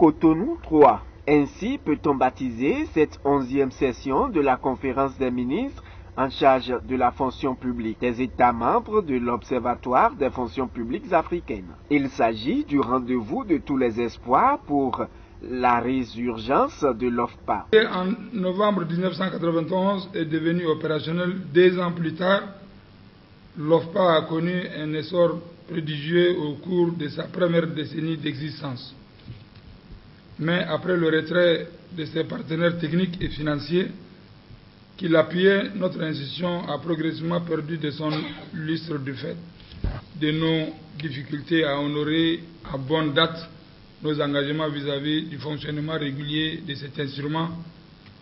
Cotonou 3. Ainsi peut-on baptiser cette 11e session de la conférence des ministres en charge de la fonction publique des États membres de l'Observatoire des fonctions publiques africaines. Il s'agit du rendez-vous de tous les espoirs pour la résurgence de l'OFPA. En novembre 1991 est devenu opérationnel 2 ans plus tard. L'OFPA a connu un essor prodigieux au cours de sa première décennie d'existence. Mais après le retrait de ses partenaires techniques et financiers qui l'appuyaient, notre institution a progressivement perdu de son lustre du fait de nos difficultés à honorer à bonne date nos engagements vis-à-vis du fonctionnement régulier de cet instrument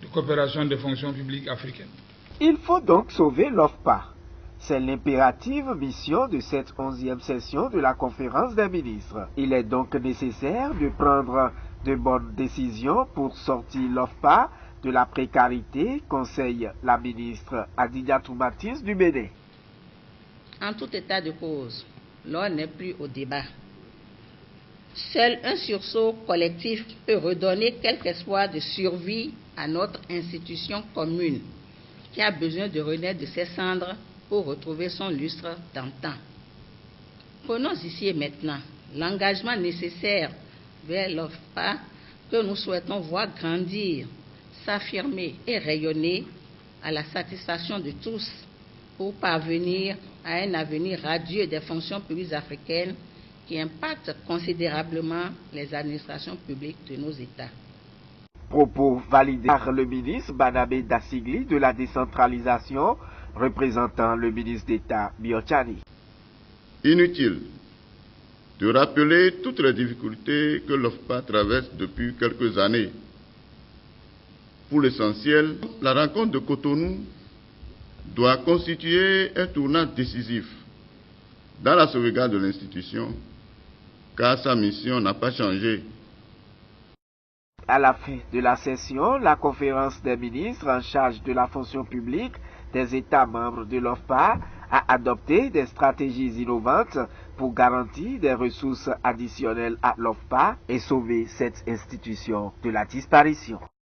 de coopération des fonctions publiques africaines. Il faut donc sauver l'OFPA. C'est l'impérative mission de cette 11e session de la conférence des ministres. Il est donc nécessaire de prendre de bonnes décisions pour sortir l'OFPA de la précarité, conseille la ministre Adidiatou Matisse du Bénin. En tout état de cause, l'on n'est plus au débat. Seul un sursaut collectif peut redonner quelque espoir de survie à notre institution commune, qui a besoin de renaître de ses cendres pour retrouver son lustre d'antan. Prenons ici et maintenant l'engagement nécessaire vers l'OFPA que nous souhaitons voir grandir, s'affirmer et rayonner à la satisfaction de tous pour parvenir à un avenir radieux des fonctions publiques africaines qui impactent considérablement les administrations publiques de nos États. Propos validés par le ministre Banabé Dassigli de la décentralisation, représentant le ministre d'État Biotchani. Inutile de rappeler toutes les difficultés que l'OFPA traverse depuis quelques années. Pour l'essentiel, la rencontre de Cotonou doit constituer un tournant décisif dans la sauvegarde de l'institution, car sa mission n'a pas changé. À la fin de la session, la conférence des ministres en charge de la fonction publique des États membres de l'OFPA a adopté des stratégies innovantes pour garantir des ressources additionnelles à l'OFPA et sauver cette institution de la disparition.